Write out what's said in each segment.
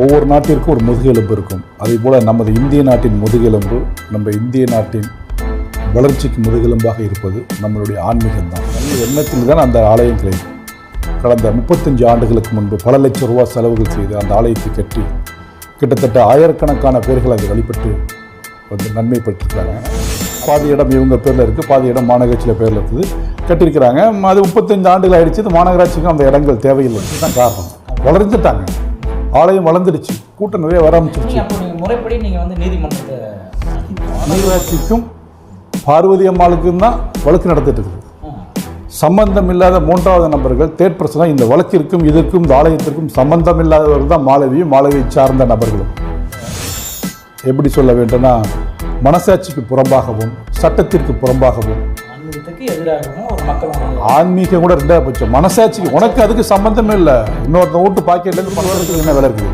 ஒவ்வொரு நாட்டிற்கும் ஒரு முதுகெலும்பு இருக்கும். அதே போல் நமது இந்திய நாட்டின் முதுகெலும்பு, நம்ம இந்திய நாட்டின் வளர்ச்சிக்கு முதுகெலும்பாக இருப்பது நம்மளுடைய ஆன்மீகம் தான். நல்ல எண்ணத்தில் தான் அந்த ஆலயங்களை கடந்த 35 ஆண்டுகளுக்கு முன்பு பல லட்சம் ரூபா செலவுகள் செய்து அந்த ஆலயத்தை கட்டி கிட்டத்தட்ட ஆயிரக்கணக்கான பேர்கள் அதை வழிபட்டு வந்து நன்மை பெற்றிருக்கிறாங்க. பாதி இடம் இவங்க பேரில் இருக்குது, பாதி இடம் மாநகராட்சியில் பேரில் இருக்குது, கட்டியிருக்கிறாங்க. அது 35 ஆண்டுகள் ஆகிடுச்சு. இது மாநகராட்சிக்கும் அந்த இடங்கள் தேவையில்லை. இதுதான் காரணம். வளர்ந்துட்டாங்க, ஆலயம் வளர்ந்துடுச்சு, கூட்டம் நிறைய வர ஆரம்பிச்சிருச்சு. முறைப்படி நீங்கள் வந்து நீதிராட்சிக்கும் பார்வதி அம்மாளுக்கும் தான் வழக்கு நடந்துட்டு இருக்குது. சம்பந்தம் இல்லாத மூன்றாவது நபர்கள் தேர்ட் பர்சனாக இந்த வழக்கிற்கும் இதற்கும் இந்த ஆலயத்திற்கும் சம்பந்தம் இல்லாதவர்கள் தான் மாலவியும் மாலவியை சார்ந்த நபர்களும். எப்படி சொல்ல வேண்டும்னா, மனசாட்சிக்கு புறம்பாகவும் சட்டத்திற்கு புறம்பாகவும் ஆன்மீகம் கூட ரெண்டாவது பட்சம். மனசாட்சிக்கு உனக்கு அதுக்கு சம்பந்தமே இல்லை. இன்னொருத்த வீட்டு பாக்கெட்லேருந்து பண்ணுறதுக்கு என்ன வேலை இருக்குது?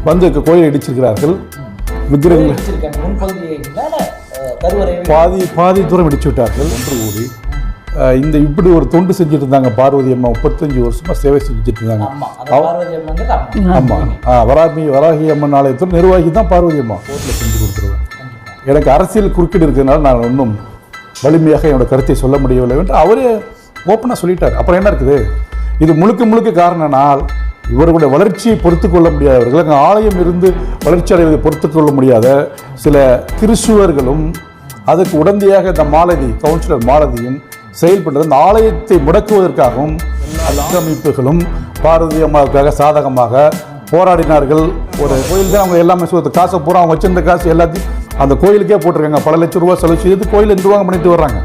வந்து கோயில் இடிச்சிருக்கிறார்கள், விக்கிரகங்கள் பாதி தூரம் இடிச்சு விட்டார்கள். ஒன்று கூடி இந்த இப்படி ஒரு தொண்டு செஞ்சுட்டு இருந்தாங்க. பார்வதி அம்மா 35 வருஷமா சேவை செஞ்சுட்டு இருந்தாங்க. ஆமாம், வராகி அம்மன் ஆலயத்தோட நிர்வாகி தான் பார்வதி அம்மா. கோர்ட்டில் செஞ்சு கொடுத்துருவேன். எனக்கு அரசியல் குறுக்கீடு இருக்கிறதுனால நான் இன்னும் வலிமையாக என்னோட கருத்தை சொல்ல முடியவில்லை என்று அவரே ஓப்பனாக சொல்லிட்டார். அப்புறம் என்ன இருக்குது? இது முழுக்க காரணனால் இவர்களுடைய வளர்ச்சியை பொறுத்து கொள்ள முடியாதவர்கள், அங்கே ஆலயம் இருந்து வளர்ச்சி அடைவதை பொறுத்து கொள்ள முடியாத சில கிறிஸ்துவர்களும் அதுக்கு உடந்தையாக இந்த மாலதி கவுன்சிலர் மாலதியும் செயல்பட்டது. இந்த ஆலயத்தை முடக்குவதற்காகவும் அமைப்புகளும் பார்வதி அம்மாவுக்காக சாதகமாக போராடினார்கள். ஒரு கோயில் தான் அவங்க எல்லாமே காசை பூரா அவங்க வச்சிருந்த காசு எல்லாத்தையும் அந்த கோயிலுக்கே போட்டிருக்காங்க. பல லட்சம் ரூபா செலவு செய்து கோயிலை நிர்வாகம் பண்ணிட்டு வர்றாங்க.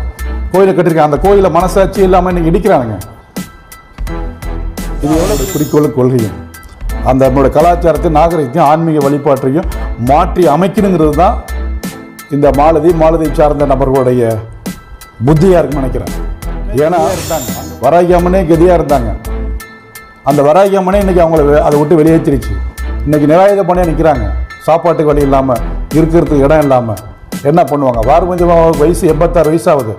கோயிலை கட்டிருக்காங்க. அந்த கோயிலை மனசாட்சி இல்லாமல் இன்னைக்கு இடிக்கிறாங்க. இது எவ்வளவு குறிக்கோள் கொள்கையும் அந்த நம்மளோட கலாச்சாரத்தை, நாகரிகத்தையும், ஆன்மீக வழிபாட்டையும் மாற்றி அமைக்கணுங்கிறது தான் இந்த மாலதி சார்ந்த நபர்களுடைய புத்தியாக இருக்குன்னு நினைக்கிறேன். ஏன்னா வராகி அம்மனே கதியாக இருந்தாங்க. அந்த வராகி அம்மனே இன்னைக்கு அவங்கள அதை விட்டு வெளியேற்றிருச்சு. இன்னைக்கு நிராயுத பணியாக நிற்கிறாங்க. சாப்பாட்டுக்கு வழி இல்லாமல், இருக்கிறதுக்கு இடம் இல்லாமல் என்ன பண்ணுவாங்க? பார்வதி வயசு 86 வயசாகுது.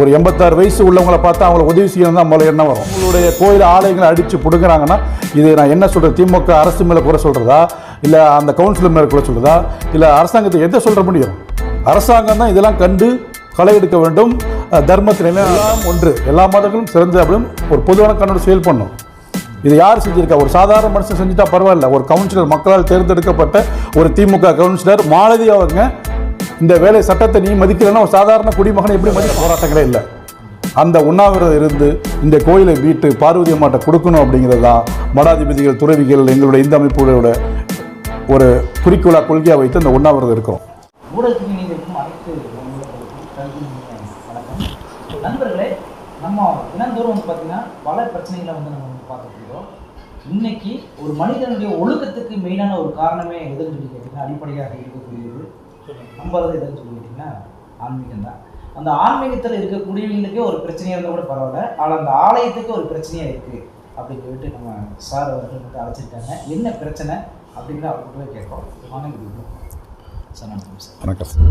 ஒரு 86 வயசு உள்ளவங்களை பார்த்தா அவங்கள உதவி செய்யணும் தான் முதல்ல என்ன வரும். உங்களுடைய கோயில் ஆலயங்களை அடித்து பிடுங்குறாங்கன்னா இது நான் என்ன சொல்கிறது? திமுக அரசு மேலே குறை சொல்கிறதா, இல்லை அந்த கவுன்சிலர் மேலே குறை சொல்கிறதா, இல்லை அரசாங்கத்தை எதை சொல்கிற முடியும்? அரசாங்கம் தான் இதெல்லாம் கண்டு களை எடுக்க வேண்டும். தர்மத்தில் எல்லாம் ஒன்று, எல்லா மதங்களும் சிறந்த அப்படின்னு ஒரு பொதுவான கண்ணோடு செயல் பண்ணும். இது யார் செஞ்சிருக்கா? ஒரு சாதாரண மனுஷன் செஞ்சுட்டா பரவாயில்ல. ஒரு கவுன்சிலர், மக்களால் தேர்ந்தெடுக்கப்பட்ட ஒரு திமுக கவுன்சிலர் மாலதி அவங்க இந்த வேலை சட்டத்தை நீ மதிக்கலைன்னா ஒரு சாதாரண குடிமகனை எப்படி மதிக்க? போராட்டங்களே இல்லை. அந்த உண்ணாவிரதம் இருந்து இந்த கோயிலை வீட்டு பார்வதி அம்மாட்ட கொடுக்கணும் அப்படிங்கிறது தான் மடாதிபதிகள், துறவிகள், எங்களுடைய இந்த அமைப்புகளோட ஒரு குறிக்கோளாக கொள்கையாக வைத்து அந்த உண்ணாவிரதம் இருக்கிறோம். நண்பர்களே, நம்ம தினந்தோறும் வந்து பார்த்தீங்கன்னா பல பிரச்சனைகளை வந்து நம்ம வந்து பார்த்துருக்கோம். இன்னைக்கு ஒரு மனிதனுடைய ஒழுக்கத்துக்கு மெயினான ஒரு காரணமே எதுன்னு சொல்லி கேட்டிங்கன்னா, அடிப்படையாக இருக்கக்கூடியது நம்புறது எதுன்னு சொல்லி கேட்டிங்கன்னா ஆன்மீகம் தான். அந்த ஆன்மீகத்தில் இருக்கக்கூடியவங்களுக்கே ஒரு பிரச்சனையாக இருந்தால் கூட பரவாயில்ல, ஆனால் அந்த ஆலயத்துக்கு ஒரு பிரச்சனையாக இருக்குது அப்படின்னு சொல்லிட்டு நம்ம சார் அவர்கள் வந்து அழைச்சிருக்காங்க. என்ன பிரச்சனை அப்படிங்கிற அவர்கிட்ட கேட்போம். வணக்கம் சார். வணக்கம் சார்.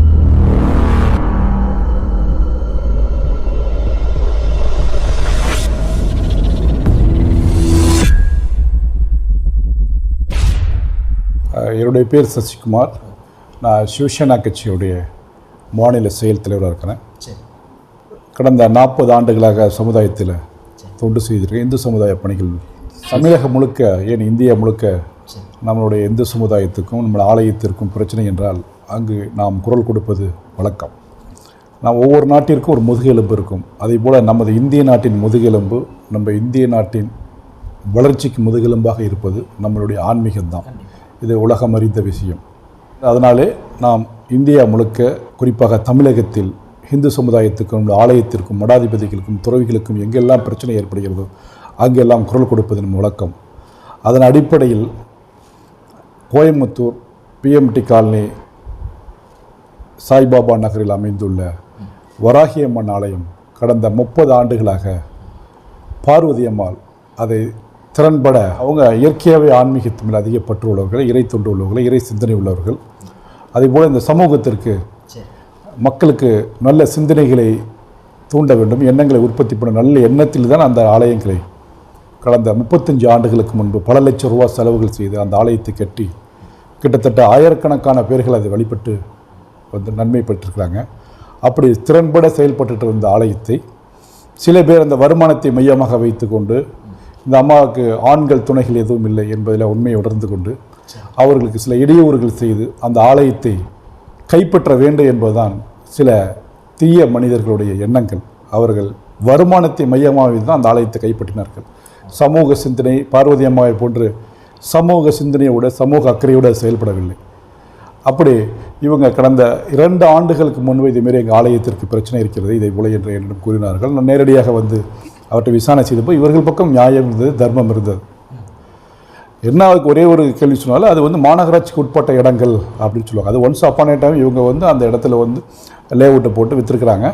என்னுடைய பேர் சசிகுமார். நான் சிவசேனா கட்சியுடைய மாநில செயல் தலைவராக இருக்கிறேன். கடந்த 40 ஆண்டுகளாக சமுதாயத்தில் தொண்டு செய்திருக்கேன். இந்து சமுதாய பணிகள் தமிழகம் முழுக்க, ஏன் இந்தியா முழுக்க நம்மளுடைய இந்து சமுதாயத்துக்கும் நம்ம ஆலயத்திற்கும் பிரச்சனை என்றால் அங்கு நாம் குரல் கொடுப்பது வழக்கம். நாம் ஒவ்வொரு நாட்டிற்கும் ஒரு முதுகெலும்பு இருக்கும். அதே போல் நமது இந்திய நாட்டின் முதுகெலும்பு, நம்ம இந்திய நாட்டின் வளர்ச்சிக்கு முதுகெலும்பாக இருப்பது நம்மளுடைய ஆன்மீகம் தான். இது உலகம் அறிந்த விஷயம். அதனாலே நாம் இந்தியா முழுக்க, குறிப்பாக தமிழகத்தில் இந்து சமுதாயத்துக்கும் ஆலயத்திற்கும் மடாதிபதிகளுக்கும் துறவிகளுக்கும் எங்கெல்லாம் பிரச்சனை ஏற்படுகிறதோ அங்கெல்லாம் குரல் கொடுப்பது நம் வழக்கம். அதன் அடிப்படையில் கோயம்புத்தூர் பிஎம்டி காலனி சாய்பாபா நகரில் அமைந்துள்ள வராகி அம்மன் ஆலயம் கடந்த 30 ஆண்டுகளாக பார்வதி அம்மாள் அதை திறன்பட, அவங்க இயற்கையாகவே ஆன்மீகத்து மேல் அதிக பற்று உள்ளவர்கள், இறை தொண்டு உள்ளவர்கள், இறை சிந்தனை உள்ளவர்கள். அதேபோல் இந்த சமூகத்திற்கு, மக்களுக்கு நல்ல சிந்தனைகளை தூண்ட வேண்டும், எண்ணங்களை உற்பத்தி பண்ண நல்ல எண்ணத்தில் தான் அந்த ஆலயங்களை கடந்த 35 ஆண்டுகளுக்கு முன்பு பல லட்சம் ரூபா செலவுகள் செய்து அந்த ஆலயத்தை கட்டி கிட்டத்தட்ட ஆயிரக்கணக்கான பேர்கள் அதை வழிபட்டு வந்து நன்மை பெற்றிருக்கிறாங்க. அப்படி திறன்பட செயல்பட்டு இருந்த ஆலயத்தை சில பேர் அந்த வருமானத்தை மையமாக வைத்துக்கொண்டு இந்த அம்மாவுக்கு ஆண்கள் துணைகள் எதுவும் இல்லை என்பதில் உண்மையை உணர்ந்து கொண்டு அவர்களுக்கு சில இடையூறுகள் செய்து அந்த ஆலயத்தை கைப்பற்ற வேண்டும் என்பதுதான் சில தீய மனிதர்களுடைய எண்ணங்கள். அவர்கள் வருமானத்தை மையமாக வைத்து தான் அந்த ஆலயத்தை கைப்பற்றினார்கள். சமூக சிந்தனை பார்வதி அம்மாவை போன்று சமூக சிந்தனையோட சமூக அக்கறையோடு செயல்படவில்லை. அப்படி இவங்க கடந்த 2 ஆண்டுகளுக்கு முன்பு இதுமாரி எங்கள் ஆலயத்திற்கு பிரச்சனை இருக்கிறது, இதை போல என்று என்னிடம் கூறினார்கள். நான் நேரடியாக வந்து அவர்கிட்ட விசாரணை செய்தப்போ இவர்கள் பக்கம் நியாயம் இருந்தது, தர்மம் இருந்தது. என்ன அதுக்கு ஒரே ஒரு கேள்வி சொன்னாலும் அது வந்து மாநகராட்சிக்கு உட்பட்ட இடங்கள் அப்படின்னு சொல்லுவாங்க. அது ஒன்ஸ் அப்பான் ஏ டைம் இவங்க வந்து அந்த இடத்துல வந்து லேஅவுட்டை போட்டு விற்றுருக்குறாங்க.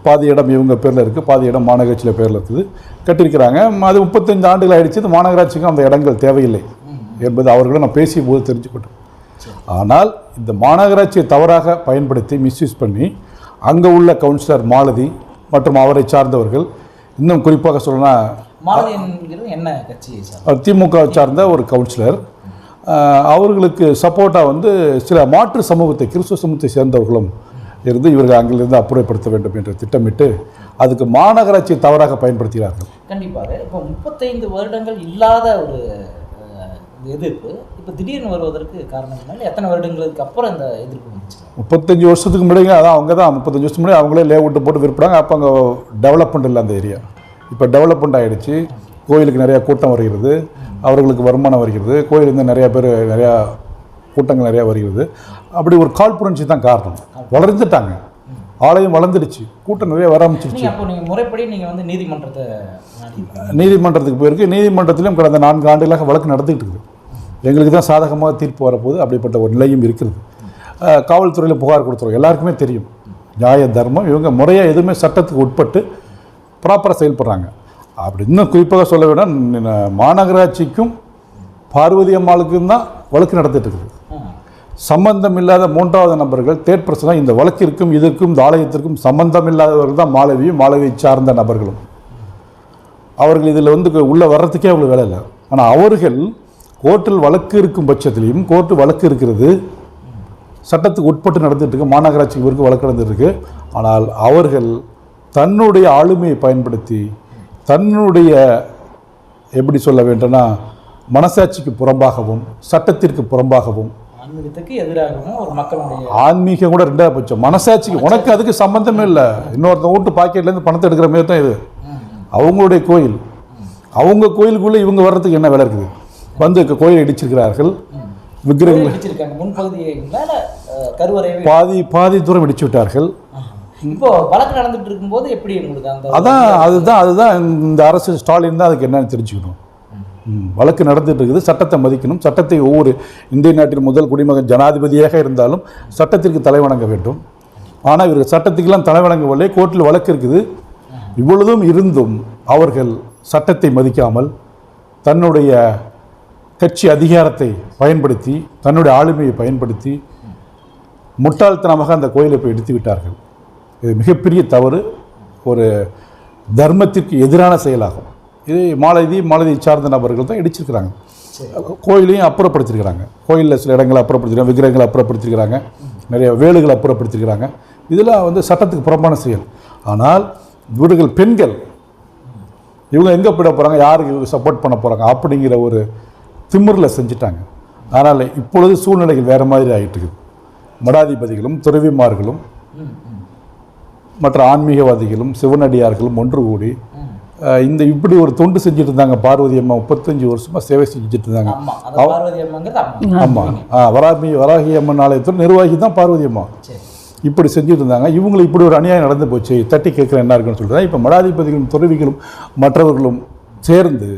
பாதி இடம் இவங்க பேரில் இருக்குது, பாதி இடம் மாநகராட்சியில் பேரில் இருக்குது, கட்டியிருக்கிறாங்க. அது 35 ஆண்டுகள் ஆகிடுச்சு. இது மாநகராட்சிக்கும் அந்த இடங்கள் தேவையில்லை என்பது அவர்களும் நான் பேசிய போது தெரிஞ்சுக்கிட்டேன். ஆனால் இந்த மாநகராட்சியை தவறாக பயன்படுத்தி மிஸ்யூஸ் பண்ணி அங்கே உள்ள கவுன்சிலர் மாலதி மற்றும் அவரை சார்ந்தவர்கள், இன்னும் குறிப்பாக சொல்லணும்னா என்ன கட்சி திமுக சார்ந்த ஒரு கவுன்சிலர், அவர்களுக்கு சப்போர்ட்டாக வந்து சில மாற்று சமூகத்தை கிறிஸ்துவ சமூகத்தை சேர்ந்தவர்களும் இருந்து இவர்கள் அங்கிலிருந்து அப்புறப்படுத்த வேண்டும் என்று திட்டமிட்டு அதுக்கு மாநகராட்சியை தவறாக பயன்படுத்துகிறார்கள். கண்டிப்பாக இப்போ 35 வருடங்கள் இல்லாத ஒரு எதிர்ப்பு இப்போ திடீர்னு வருவதற்கு காரணம் எத்தனை வருடங்களுக்கு அப்புறம் இந்த எதிர்ப்பு வந்துச்சு? 35 வருஷத்துக்கு முன்னாடி அதான் அவங்க தான் 35 வருஷத்துக்கு முன்னாடி அவங்களே லேஅவுட்டு போட்டு விற்பறாங்க. அப்போ அங்கே டெவலப்மெண்ட் இல்லை அந்த ஏரியா. இப்போ டெவலப்மெண்ட் ஆகிடுச்சு. கோயிலுக்கு நிறையா கூட்டம் வருகிறது, அவர்களுக்கு வருமானம் வருகிறது, கோயிலேருந்து நிறையா பேர் நிறையா கூட்டங்கள் நிறையா வருகிறது. அப்படி ஒரு காழ்ப்புணர்ச்சி தான் காரணம். வளர்ந்துட்டாங்க, ஆலயம் வளர்ந்துடுச்சு, கூட்டம் நிறைய வர ஆரம்பிச்சிருச்சு. அப்போ நீங்கள் முறைப்படி நீங்கள் வந்து நீதிமன்றத்துக்கு போயிருக்கு. நீதிமன்றத்திலும் கடந்த 4 ஆண்டுகளாக வழக்கு நடத்திட்டு இருக்குது. எங்களுக்கு தான் சாதகமாக தீர்ப்பு வரப்போது அப்படிப்பட்ட ஒரு நிலையும் இருக்கிறது. காவல்துறையில் புகார் கொடுத்துருவோம். எல்லாருக்குமே தெரியும் நியாய தர்மம். இவங்க முறையாக எதுவுமே சட்டத்துக்கு உட்பட்டு ப்ராப்பராக செயல்படுறாங்க. அப்படி இன்னும் குறிப்பாக சொல்ல வேண்டாம், மாநகராட்சிக்கும் பார்வதி அம்மாளுக்கும் தான் வழக்கு நடத்திட்டு இருக்குது. சம்பந்தம் இல்லாத 3வது நபர்கள் தேர்ட் பர்சனாக இந்த வழக்கிற்கும் இதற்கும் இந்த ஆலயத்திற்கும் சம்பந்தம் இல்லாதவர்கள் தான் மாலவியும் மாலவியை சார்ந்த நபர்களும். அவர்கள் இதில் வந்து உள்ளே வர்றதுக்கே அவ்வளோ வேலை இல்லை. ஆனால் அவர்கள் கோர்ட்டில் வழக்கு இருக்கும் பட்சத்திலையும், கோர்ட்டு வழக்கு இருக்கிறது, சட்டத்துக்கு உட்பட்டு நடந்துட்டு இருக்கு, மாநகராட்சிக்கு இவருக்கு வழக்கு நடந்துட்டுருக்கு. ஆனால் அவர்கள் தன்னுடைய ஆளுமையை பயன்படுத்தி தன்னுடைய எப்படி சொல்ல வேண்டும்னா மனசாட்சிக்கு புறம்பாகவும் சட்டத்திற்கு புறம்பாகவும் ஆன்மீகத்துக்கு எதிராகவும் ஒரு மக்களுடைய ஆன்மீகம் கூட 2வது பட்சம், மனசாட்சிக்கு உனக்கு அதுக்கு சம்பந்தமே இல்லை, இன்னொருத்த வீட்டு பாக்கெட்லேருந்து பணத்தை எடுக்கிற மாதிரி தான் இது. அவங்களுடைய கோயில், அவங்க கோயிலுக்குள்ளே இவங்க வர்றதுக்கு என்ன வேலை இருக்குது? வந்து கோயிலை இடிச்சிருக்கிறார்கள், விக்கிரகங்கள் பாதி தூரம் இடிச்சு விட்டார்கள். இப்போ வழக்கு நடந்துட்டு இருக்கும்போது எப்படி உங்களுக்கு அதுதான் இந்த அரசு ஸ்டாலின் தான் அதுக்கு என்னன்னு தெரிஞ்சுக்கணும். வழக்கு நடந்துட்டு இருக்குது, சட்டத்தை மதிக்கணும். சட்டத்தை ஒவ்வொரு இந்திய நாட்டின் முதல் குடிமகன் ஜனாதிபதியாக இருந்தாலும் சட்டத்திற்கு தலைவணங்க வேண்டும். ஆனால் இவர்கள் சட்டத்துக்கெல்லாம் தலைவணங்கவில்லை. கோர்ட்டில் வழக்கு இருக்குது. இவ்வளவும் இருந்தும் அவர்கள் சட்டத்தை மதிக்காமல் தன்னுடைய கட்சி அதிகாரத்தை பயன்படுத்தி தன்னுடைய ஆளுமையை பயன்படுத்தி முட்டாள்தனமாக அந்த கோயிலை போய் எடுத்து விட்டார்கள். இது மிகப்பெரிய தவறு, ஒரு தர்மத்திற்கு எதிரான செயலாகும். இது மாலதியை சார்ந்த நபர்கள் தான் இடிச்சிருக்கிறாங்க. கோயிலையும் அப்புறப்படுத்திருக்கிறாங்க. கோயிலில் சில இடங்களை அப்புறப்படுத்திருக்காங்க, விக்கிரகங்களை அப்புறப்படுத்திருக்கிறாங்க, நிறைய வேலுகளை அப்புறப்படுத்திருக்கிறாங்க. இதெல்லாம் வந்து சட்டத்துக்கு புறம்பான செயல். ஆனால் இவர்கள் பெண்கள் இவங்க எங்கே போயிட போகிறாங்க, யாருக்கு இவங்க சப்போர்ட் பண்ண போகிறாங்க அப்படிங்கிற ஒரு திமிரில் செஞ்சுட்டாங்க. அதனால் இப்பொழுது சூழ்நிலைகள் வேறு மாதிரி ஆகிட்டு இருக்குது. மடாதிபதிகளும் துறவிமார்களும் மற்ற ஆன்மீகவாதிகளும் சிவனடியார்களும் ஒன்று கூடி இந்த இப்படி ஒரு தொண்டு செஞ்சுட்டு இருந்தாங்க. பார்வதி அம்மா 35 வருஷமாக சேவை செஞ்சுட்டு இருந்தாங்க. ஆமாம், வராகி அம்மன் ஆலயத்தோட நிர்வாகி தான் பார்வதி அம்மா. இப்படி செஞ்சுட்டு இருந்தாங்க. இவங்களுக்கு இப்படி ஒரு அநியாயம் நடந்து போச்சு, தட்டி கேட்குற என்ன இருக்குன்னு சொல்லிட்டு தான் இப்போ மடாதிபதிகளும் துறவிகளும் மற்றவர்களும் சேர்ந்து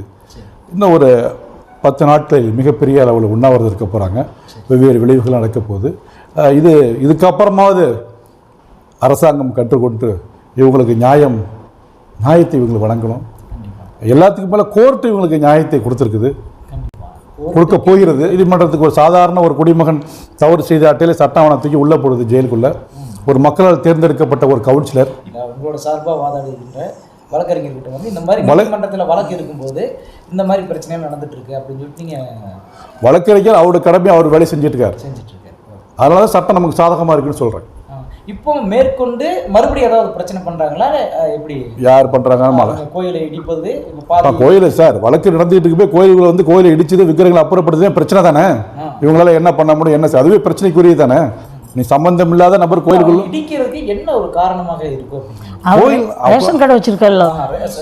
இன்னும் ஒரு 10 நாட்களில் மிகப்பெரிய அளவில் உண்ணாவிரதம் இருக்க போகிறாங்க. வெவ்வேறு விளைவுகள் நடக்க போகுது. இதுக்கப்புறமாவது அரசாங்கம் கற்றுக்கொண்டு இவங்களுக்கு நியாயத்தை இவங்களுக்கு வழங்கணும். எல்லாத்துக்கும் மேலே கோர்ட்டு இவங்களுக்கு நியாயத்தை கொடுத்துருக்குது, கொடுக்க போகிறது. நீதிமன்றத்துக்கு ஒரு சாதாரண ஒரு குடிமகன் தவறு செய்த அட்டையில் சட்டாவணம் தூக்கி உள்ளே போடுது ஜெயிலுக்குள்ளே. ஒரு மக்களால் தேர்ந்தெடுக்கப்பட்ட ஒரு கவுன்சிலர் உங்களோட சார்பாக வாதாடுகின்ற வழக்கறிஞர்கிட்ட வந்து இந்த மாதிரி நீதிமன்றத்தில் வழக்கு இருக்கும்போது இந்த மாதிரி பிரச்சனைகள் நடந்துட்டு இருக்கு அப்படின்னு சொல்லிட்டு நீங்கள் வழக்கறிஞர் அவரோட கடமையை அவர் வேலை செஞ்சுட்டு இருக்காரு. அதனால தான் சட்டம் நமக்கு சாதகமாக இருக்குன்னு சொல்கிறேன். இப்போ மேற்கொண்டு மறுபடியும் ஏதாவது பிரச்சனை பண்ணுறாங்களா எப்படி? யார் பண்ணுறாங்க? கோயிலை இடிப்பது கோயிலை சார் வழக்கு நடந்துகிட்டு இருக்கு போய் கோயில்களை வந்து கோயிலை இடிச்சது விக்கிரங்களை அப்புறப்படுத்துதே பிரச்சனை தானே. இவங்களால என்ன பண்ண முடியும்? என்ன அதுவே பிரச்சனைக்குரிய தானே. நீ சம்பந்தம் இல்லாத நபர் கோயிலுக்குள்ள இடிக்கிறதுக்கு என்ன ஒரு காரணமாக இருக்கும்? கோயில் ரேஷன் கடை வச்சிருக்கல,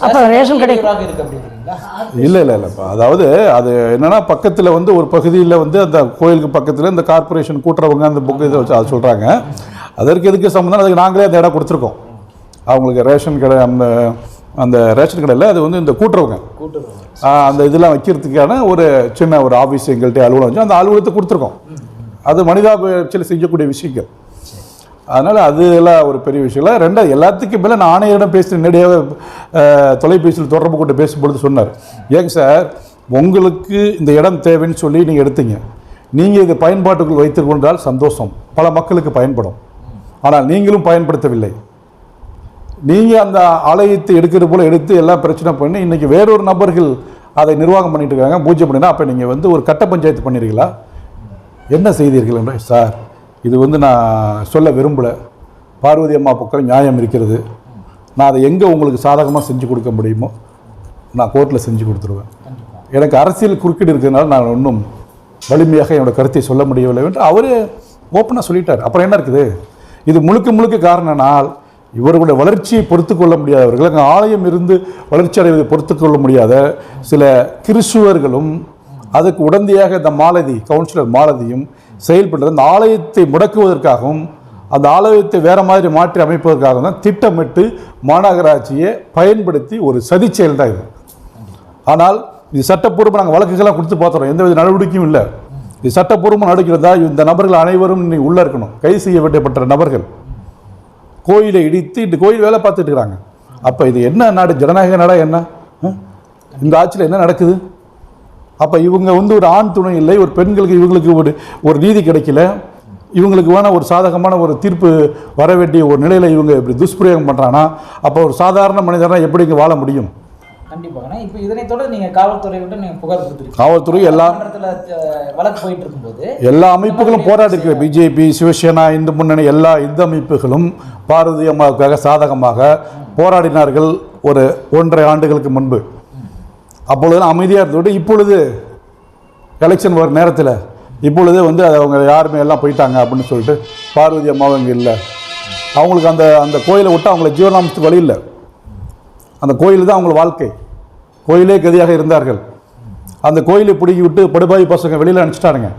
அப்ப ரேஷன் கடை இருக்கு அப்படிங்கிறீங்களா? இல்லை இல்லை இல்லைப்பா. அதாவது அது என்னன்னா பக்கத்தில் வந்து ஒரு பகுதியில் வந்து அந்த கோயிலுக்கு பக்கத்தில் இந்த கார்பரேஷன் கூட்டுறவங்க அந்த புக்கு இதை வச்சு அதை சொல்கிறாங்க. அதற்கு எதுக்கு சம்மந்தம்? அதுக்கு நாங்களே அந்த இடம் கொடுத்துருக்கோம் அவங்களுக்கு. ரேஷன் கடை அந்த ரேஷன் கடையில் அது வந்து இந்த கூட்டுறவங்க அந்த இதெல்லாம் வைக்கிறதுக்கான ஒரு சின்ன ஒரு ஆஃபீஸ் எங்கள்கிட்ட அலுவலகம் வச்சு அந்த அலுவலகத்தை கொடுத்துருக்கோம். அது மனிதாபியத்தில் செய்யக்கூடிய விஷயங்கள். அதனால் அதெல்லாம் ஒரு பெரிய விஷயம் இல்லை. ரெண்டாவது எல்லாத்துக்கும் மேலே நான் ஆணையரிடம் பேசி நேரடியாக தொலைபேசியில் தொடர்பு கொண்டு பேசும்பொழுது சொன்னார், ஏங்க சார் உங்களுக்கு இந்த இடம் தேவைன்னு சொல்லி நீங்கள் எடுத்தீங்க, நீங்கள் இதை பயன்பாட்டுக்குள் வைத்துக்கொண்டால் சந்தோஷம், பல மக்களுக்கு பயன்படும். ஆனால் நீங்களும் பயன்படுத்தவில்லை. நீங்கள் அந்த ஆலயத்தை எடுக்கிறது போல் எடுத்து எல்லாம் பிரச்சனை பண்ணி இன்றைக்கி வேறொரு நபர்கள் அதை நிர்வாகம் பண்ணிட்டு இருக்காங்க, பூஜை பண்ணினா அப்போ நீங்கள் வந்து ஒரு கட்ட பஞ்சாயத்து பண்ணிடுறீங்களா? என்ன செய்தீர்கள் என்ற சார் இது வந்து நான் சொல்ல விரும்பலை. பார்வதி அம்மா பக்கம் நியாயம் இருக்கிறது. நான் அதை எங்கே உங்களுக்கு சாதகமாக செஞ்சு கொடுக்க முடியுமோ நான் கோர்ட்டில் செஞ்சு கொடுத்துருவேன். எனக்கு அரசியல் குறுக்கீடு இருக்கிறதுனால நான் இன்னும் வலிமையாக என்னோடய கருத்தை சொல்ல முடியவில்லை என்று அவரே ஓப்பனாக சொல்லிட்டார். அப்புறம் என்ன இருக்குது? இது முழுக்க முழுக்க காரணனால் இவர்களுடைய வளர்ச்சியை பொறுத்து கொள்ள முடியாதவர்கள், அங்கே ஆலயம் இருந்து வளர்ச்சி அடைவதை பொறுத்து கொள்ள முடியாத சில கிறிஸ்துவர்களும் அதுக்கு உடந்தையாக இந்த மாலதி கவுன்சிலர் மாலதியும் செயல்படுறது அந்த ஆலயத்தை முடக்குவதற்காகவும் அந்த ஆலயத்தை வேறு மாதிரி மாற்றி அமைப்பதற்காகவும் தான் திட்டமிட்டு மாநகராட்சியை பயன்படுத்தி ஒரு சதி செயல் தான் இது. ஆனால் இது சட்டப்பூர்வமாக நாங்கள் வழக்குகளாக கொடுத்து பார்த்துறோம், எந்தவித நடவடிக்கையும் இல்லை. இது சட்டப்பூர்வமாக நடக்கிறதா? இந்த நபர்கள் அனைவரும் இன்னைக்கு உள்ளே இருக்கணும், கைது செய்ய வேண்டியப்பட்ட நபர்கள். கோயிலை இடித்து இந்த கோயில் வேலை பார்த்துட்டு இருக்கிறாங்க. அப்போ இது என்ன நாடு? ஜனநாயக நாடா என்ன? இந்த ஆட்சியில் என்ன நடக்குது? அப்போ இவங்க வந்து ஒரு ஆண் துணை இல்லை, ஒரு பெண்களுக்கு இவங்களுக்கு ஒரு நீதி கிடைக்கல, இவங்களுக்கு வேணால் ஒரு சாதகமான ஒரு தீர்ப்பு வர வேண்டிய ஒரு நிலையில் இவங்க இப்படி துஷ்பிரயோகம் பண்ணுறாங்கன்னா அப்போ ஒரு சாதாரண மனிதனாக எப்படி இங்கே வாழ முடியும்? கண்டிப்பாக. இப்போ இதனை தொடர்ந்து நீங்கள் காவல்துறை விட்டு நீங்கள் புகார் கொடுத்துருக்கீங்க. காவல்துறை எல்லா வழக்கு போயிட்டு இருக்கும்போது எல்லா அமைப்புகளும் போராடி இருக்கிற பிஜேபி, சிவசேனா, இந்து முன்னணி எல்லா இந்து அமைப்புகளும் பார்வதி அம்மாவுக்காக சாதகமாக போராடினார்கள் ஒரு 1.5 ஆண்டுகளுக்கு முன்பு. அப்பொழுது அமைதியாக இருந்தோடு இப்பொழுது எலெக்ஷன் வர நேரத்தில் இப்பொழுது வந்து அவங்க யாருமே எல்லாம் போயிட்டாங்க அப்படின்னு சொல்லிட்டு பார்வதி அம்மாவும் இங்கே இல்லை. அவங்களுக்கு அந்த கோயிலை விட்டு அவங்கள ஜீவனாம்சத்துக்கு வழி இல்லை. அந்த கோயில் தான் அவங்கள வாழ்க்கை, கோயிலே கதியாக இருந்தார்கள். அந்த கோயிலை பிடிக்கி விட்டு படுபாய் பசங்க வெளியில் அனுப்பிச்சிட்டாருங்க.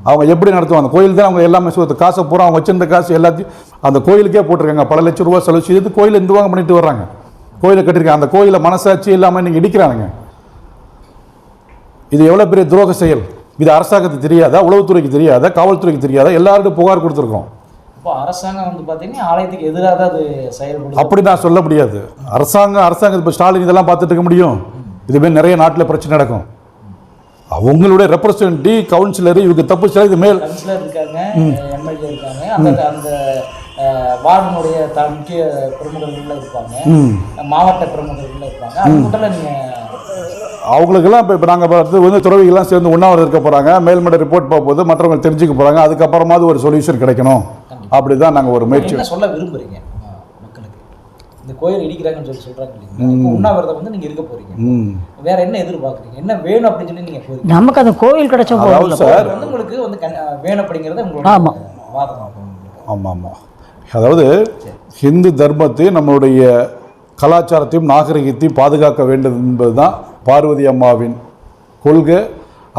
அவங்க எப்படி நடத்துவாங்க? அந்த கோயில் தான் அவங்க எல்லாமே காசை பூரா அவங்க வச்சிருந்த காசு எல்லாத்தையும் அந்த கோயிலுக்கே போட்டிருக்காங்க. பல லட்சம் ரூபா செலவு செய்து கோயிலை நிர்வாகம் பண்ணிட்டு வர்றாங்க. கோயிலை கட்டியிருக்காங்க. அந்த கோயிலை மனசாட்சி இல்லாமல் நீங்கள் இடிக்கிறானுங்க. இது எவ்வளோ பெரிய துரோக செயல்! இது அரசாங்கத்துக்கு தெரியாதா? உளவுத்துறைக்கு தெரியாதா? காவல்துறைக்கு தெரியாதா? எல்லாருக்கும் புகார் கொடுத்துருக்கோம். இப்போ அரசாங்கம் வந்து பார்த்தீங்கன்னா ஆலயத்துக்கு எதிராக தான் அது செயல்படும் அப்படி நான் சொல்ல முடியாது. அரசாங்கம் இப்போ ஸ்டாலின் இதெல்லாம் பார்த்துட்டு இருக்க முடியும்? இதுமாரி நிறைய நாட்டில் பிரச்சனை நடக்கும். அவங்களுடைய ரெப்ரசன்டேட்டிவ் கவுன்சிலர் இவங்க தப்பு செய்ய இது மேல் கவுன்சிலர் இருக்காங்க, எம்எல்ஏ இருக்காங்க, அந்த வார்டனுடைய முக்கிய பிரமுகர்கள் இருப்பாங்க, மாவட்ட பிரமுகர்கள் இருப்பாங்க. அது மட்டும் நீங்கள் அவங்களுக்கெல்லாம் இப்போ நாங்கள் வந்து துறவிகள்லாம் சேர்ந்து உண்ணாவிரதம் இருக்க போகிறாங்க, மேல்மட்ட ரிப்போர்ட் போகும்போது மற்றவங்க தெரிஞ்சுக்க போகிறாங்க. அதுக்கப்புறமாவது ஒரு சொல்யூஷன் கிடைக்கணும். அப்படி தான் நாங்கள் ஒரு முயற்சி சொல்ல விரும்புகிறீங்க மக்களுக்கு. இந்த கோயில் இடிக்கிறாங்கன்னு சொல்கிறாங்க இல்லைங்களா? உண்ணாவிரதம் வந்து நீங்கள் இருக்க போகிறீங்க, வேற என்ன எதிர்பார்க்குறீங்க? என்ன வேணும் அப்படின்னு சொல்லி நீங்கள் போகிறீங்க? நமக்கு அந்த கோயில் கிடைச்ச போதும் சார். வந்து உங்களுக்கு வந்து வேணும் அப்படிங்கிறது உங்களோட வாதம். ஆமாம் ஆமாம். அதாவது ஹிந்து தர்மத்தை நம்மளுடைய கலாச்சாரத்தையும் நாகரிகத்தையும் பாதுகாக்க வேண்டும் என்பது தான் பார்வதி அம்மாவின் கொள்கை.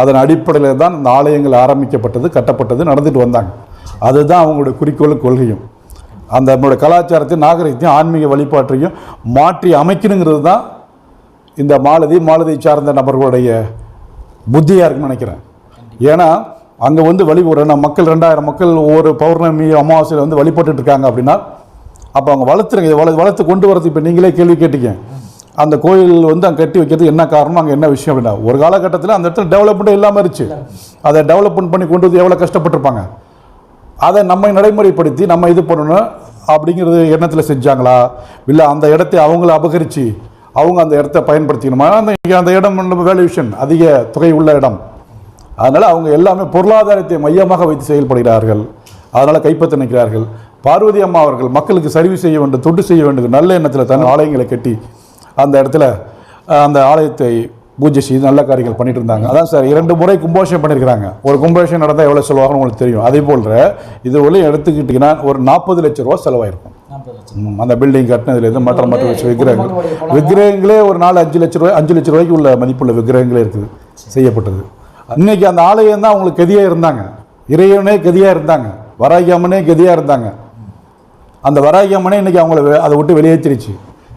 அதன் அடிப்படையில் தான் இந்த ஆலயங்கள் ஆரம்பிக்கப்பட்டது, கட்டப்பட்டது, நடந்துட்டு வந்தாங்க. அதுதான் அவங்களுடைய குறிக்கோளும் கொள்கையும். அந்த நம்மளுடைய கலாச்சாரத்தையும் நாகரிகத்தையும் ஆன்மீக வழிபாட்டையும் மாற்றி அமைக்கணுங்கிறது தான் இந்த மாலதி சார்ந்த நபர்களுடைய புத்தியாக இருக்குன்னு நினைக்கிறேன். ஏன்னா அங்கே வந்து ஒரு மக்கள் 2000 மக்கள் ஒவ்வொரு பௌர்ணமி அமாவாசையில் வந்து வழிபட்டு இருக்காங்க அப்படின்னா அப்போ அவங்க வளர்த்து கொண்டு வரது. இப்போ நீங்களே கேள்வி கேட்டீங்க, அந்த கோயில் வந்து அங்கே கட்டி வைக்கிறது என்ன காரணம், அங்கே என்ன விஷயம் அப்படின்னா ஒரு காலகட்டத்தில் அந்த இடத்துல டெவலப்மெண்ட் இல்லாமல் இருந்துச்சு. அதை டெவலப்மெண்ட் பண்ணி கொண்டு வந்து எவ்வளோ கஷ்டப்பட்டிருப்பாங்க. அதை நம்ம நடைமுறைப்படுத்தி நம்ம இது பண்ணணும். அப்படிங்கிறது எண்ணத்தில் செஞ்சாங்களா, இல்லை அந்த இடத்தை அவங்கள அபகரித்து அவங்க அந்த இடத்த பயன்படுத்திக்கணுமா? அந்த இடம் வேல்யூஷன் அதிக தொகை உள்ள இடம், அதனால் அவங்க எல்லாமே பொருளாதாரத்தை மையமாக வைத்து செயல்படுகிறார்கள். அதனால் கைப்பற்ற நிற்கிறார்கள். பார்வதி அம்மா அவர்கள் மக்களுக்கு சர்வீஸ் செய்ய வேண்டும், தொண்டு செய்ய வேண்டும் நல்ல எண்ணத்தில் தன் ஆலயங்களை கட்டி அந்த இடத்துல அந்த ஆலயத்தை பூஜை செய்து நல்ல காரியங்கள் பண்ணிட்டு இருந்தாங்க. அதான் சார் 2 முறை கும்பாபிஷேகம் பண்ணியிருக்கிறாங்க. ஒரு கும்பாபிஷேகம் நடந்தால் எவ்வளோ செலவாகும் உங்களுக்கு தெரியும். அதே போல் இது ஒளி எடுத்துக்கிட்டிங்கன்னா ஒரு 40 லட்சம் ரூபா செலவாயிருக்கும். அந்த பில்டிங் கட்டினதுலேருந்து மற்ற வச்சு விக்கிரகங்களே ஒரு 4-5 லட்ச ரூபாய் 5 லட்ச ரூபாய்க்கு உள்ள மதிப்புள்ள விக்கிரகங்களே இருக்குது செய்யப்பட்டது. இன்னைக்கு அந்த ஆலயம் தான் அவங்களுக்கு கதியாக இருந்தாங்க, இறைவனே கதியாக இருந்தாங்க, வராகி அம்மனே கதியாக இருந்தாங்க. அந்த வராகி அம்மனே இன்னைக்கு அவங்கள அதை விட்டு வெளியேற்றிருச்சு.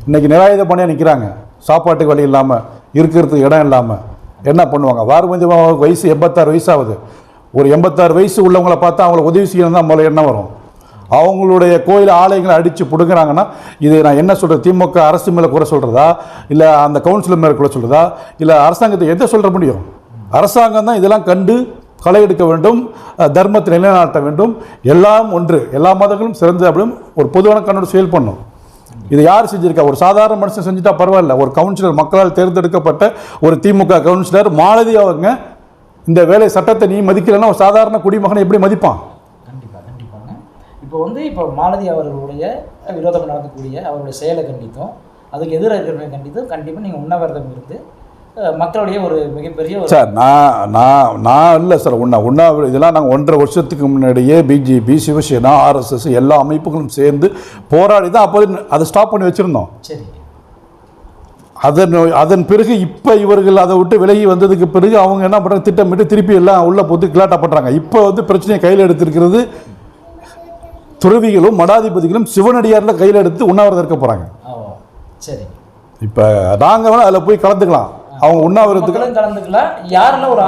இன்னைக்கு நிராயுத பணியாக நிற்கிறாங்க, சாப்பாட்டுக்கு வழி இல்லாமல், இருக்கிறதுக்கு இடம் இல்லாமல் என்ன பண்ணுவாங்க? பார்வதி வயசு 86 வயசாகுது. ஒரு 86 வயசு உள்ளவங்களை பார்த்தா அவங்கள உதவி செய்யணும் தான் முதல்ல என்ன வரும். அவங்களுடைய கோயில் ஆலயங்களை அடித்து பிடுங்குறாங்கன்னா இது நான் என்ன சொல்கிறது, திமுக அரசு மேலே குறை சொல்கிறதா, இல்லை அந்த கவுன்சிலர் மேலே குறை சொல்கிறதா, இல்லை அரசாங்கத்தை எதை சொல்ல முடியும்? அரசாங்கம் தான் இதெல்லாம் கண்டு களை எடுக்க வேண்டும், தர்மத்தை நிலைநாட்ட வேண்டும். எல்லாம் ஒன்று, எல்லா மதங்களும் சிறந்து அப்படியும் ஒரு பொதுவான கண்ணோடு செயல் பண்ணும். இது யார் செஞ்சிருக்கா? ஒரு சாதாரண மனுஷன் செஞ்சுட்டா பரவாயில்ல. ஒரு கவுன்சிலர், மக்களால் தேர்ந்தெடுக்கப்பட்ட ஒரு திமுக கவுன்சிலர் மாலதி அவங்க இந்த வேலை சட்டத்தை நீ மதிக்கலைன்னா ஒரு சாதாரண குடிமகனை எப்படி மதிப்பான்? கண்டிப்பாங்க. இப்போ மாலதி அவர்களுடைய விரோதம் நடக்கக்கூடிய அவருடைய செயலை கண்டித்தும் அதுக்கு எதிராக இருக்கிறவங்க கண்டித்தும் கண்டிப்பாக நீங்கள் உண்ணாவிரதம் இருந்து மக்களுடைய ஒரு மிகப்பெரிய சார் நான் இல்லை சார் இதெல்லாம் நாங்கள் 1.5 வருஷத்துக்கு முன்னாடியே பிஜேபி, சிவசேனா, RSS எல்லா அமைப்புகளும் சேர்ந்து போராடி தான் அப்போது அதை ஸ்டாப் பண்ணி வச்சுருந்தோம். சரி. அதன் பிறகு இப்போ இவர்கள் அதை விட்டு விலகி வந்ததுக்கு பிறகு அவங்க என்ன பண்ணுறாங்க, திட்டமிட்டு திருப்பி எல்லாம் உள்ள போட்டு கிளாட்டா பண்ணுறாங்க. இப்போ பிரச்சனையை கையில் எடுத்திருக்கிறது துறவிகளும் மடாதிபதிகளும் சிவனடியாரில் கையில் எடுத்து உண்ணாவிரதம் இருக்க போகிறாங்க. சரி. இப்போ நாங்கள் வேணால் அதில் போய் கலந்துக்கலாம். அவங்க உண்ணாவிரத்துக்கு கலந்துக்கலாம். யாரெல்லாம் ஒரு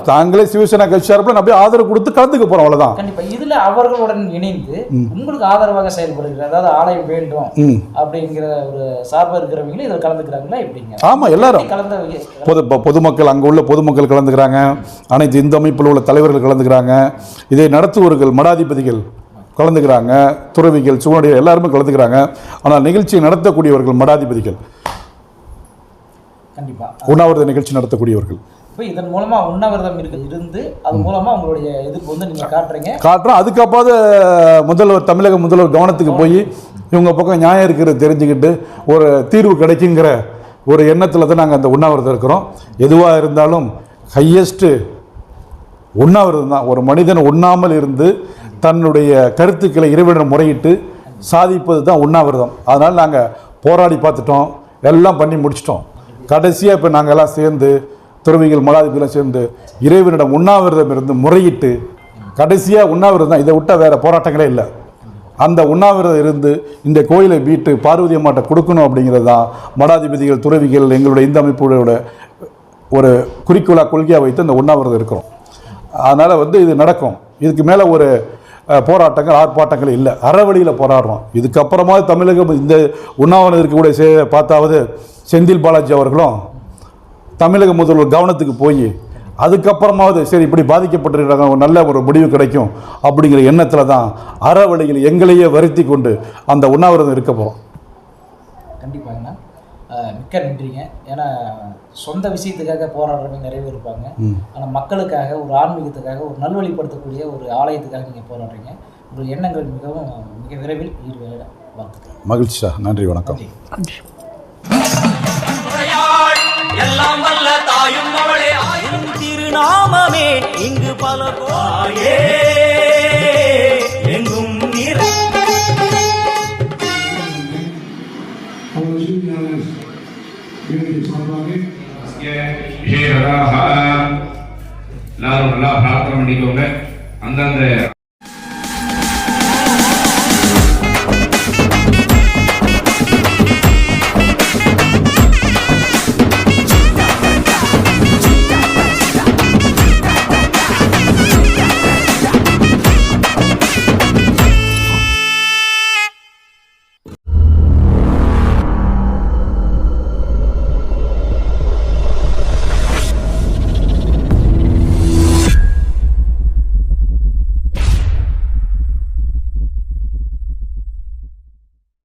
நாங்களே சிவசேனா கட்சி சார்பில் நான் போய் ஆதரவு கொடுத்து கலந்துக்க போறோம், அவ்வளவுதான். கண்டிப்பா இதுல அவர்களுடன் இணைந்து உங்களுக்கு ஆதரவாக செயல்படுகிறார், அதாவது ஆலயம் வேண்டும் அப்படிங்கிற ஒரு சார்பா இருக்கிறவங்களும் இதில் கலந்துக்கிறாங்களா எப்படிங்க? ஆமா, எல்லாரும் பொதுமக்கள், அங்க உள்ள பொதுமக்கள் கலந்துக்கிறாங்க, அனைத்து இந்த அமைப்பில் உள்ள தலைவர்கள் கலந்துக்கிறாங்க, இதை நடத்துவர்கள் மடாதிபதிகள் கலந்துக்கிறாங்க, துறவிகள், சுவனடியார் எல்லாருமே கலந்துக்கிறாங்க. ஆனால் நிகழ்ச்சியை நடத்தக்கூடியவர்கள் மடாதிபதிகள், உண்ணாவிரத நிகழ்ச்சி நடத்தக்கூடியவர்கள். இப்போ இதன் மூலமா உண்ணாவிரதம் இருந்து அது மூலமா உங்களுடைய எதிர்ப்பு நீங்க காட்டுறோம். அதுக்கப்பாவது தமிழக முதல்வர் கவனத்துக்கு போய் இவங்க பக்கம் நியாயம் இருக்கிறது தெரிஞ்சுக்கிட்டு ஒரு தீர்வு கிடைக்குங்கிற ஒரு எண்ணத்தில் தான் நாங்கள் அந்த உண்ணாவிரதம் இருக்கிறோம். எதுவாக இருந்தாலும் ஹையஸ்ட்டு உண்ணாவிரதம் தான். ஒரு மனிதன் உண்ணாமல் இருந்து தன்னுடைய கருத்துக்களை இறைவனிடம் முறையிட்டு சாதிப்பது தான் உண்ணாவிரதம். அதனால் நாங்கள் போராடி பார்த்துட்டோம், எல்லாம் பண்ணி முடிச்சிட்டோம். கடைசியாக இப்போ நாங்கள் எல்லாம் சேர்ந்து துறவிகள் மடாதிபதிகளும் சேர்ந்து இறைவனிடம் உண்ணாவிரதம் இருந்து முறையிட்டு கடைசியாக உண்ணாவிரதம் தான், இதை விட்டால் வேறு போராட்டங்களே இல்லை. அந்த உண்ணாவிரதம் இருந்து இந்த கோயிலை மீட்டு பார்வதி அம்மாட்ட கொடுக்கணும் அப்படிங்கிறது தான் மடாதிபதிகள், துறவிகள், எங்களுடைய இந்த அமைப்போட ஒரு குறிக்கோளாக கொள்கையாக வைத்து அந்த உண்ணாவிரதம் இருக்கிறோம். அதனால் இது நடக்கும். இதுக்கு மேலே ஒரு போராட்டங்கள், ஆர்ப்பாட்டங்கள் இல்லை, அறவழியில் போராடுறோம். இதுக்கப்புறமா தமிழகம் இந்த உண்ணாவிரதம் இருக்கக்கூடிய பார்த்தாவது செந்தில் பாலாஜி அவர்களும் தமிழக முதல்வர் கவனத்துக்கு போய் அதுக்கப்புறமாவது சரி இப்படி பாதிக்கப்பட்டிருக்கிறாங்க, ஒரு நல்ல ஒரு முடிவு கிடைக்கும் அப்படிங்கிற எண்ணத்தில் தான் அறவழியில் எங்களையே வருத்தி கொண்டு அந்த உண்ணாவிரதம் இருக்க போகிறோம். கண்டிப்பாங்கண்ணா, மிக்க நன்றிங்க. ஏன்னா சொந்த விஷயத்துக்காக போராடுறவங்க நிறைய பேர் இருப்பாங்க, ஆனால் மக்களுக்காக, ஒரு ஆன்மீகத்துக்காக, ஒரு நல்வழிப்படுத்தக்கூடிய ஒரு ஆலயத்துக்காக நீங்கள் போராடுறீங்க. உங்கள் எண்ணங்கள் மிக விரைவில் ஈடுபட வாழ்த்துக்கள். மகிழ்ச்சி சார், நன்றி, வணக்கம். எல்லாம் வல்ல தாயும் அவளே ஆயிரம் திருநாமமே இங்கு பல கோயே எங்கும் நீர் எல்லாரும் நல்லா பிரார்த்தனை பண்ணிக்கோங்க. அந்தந்த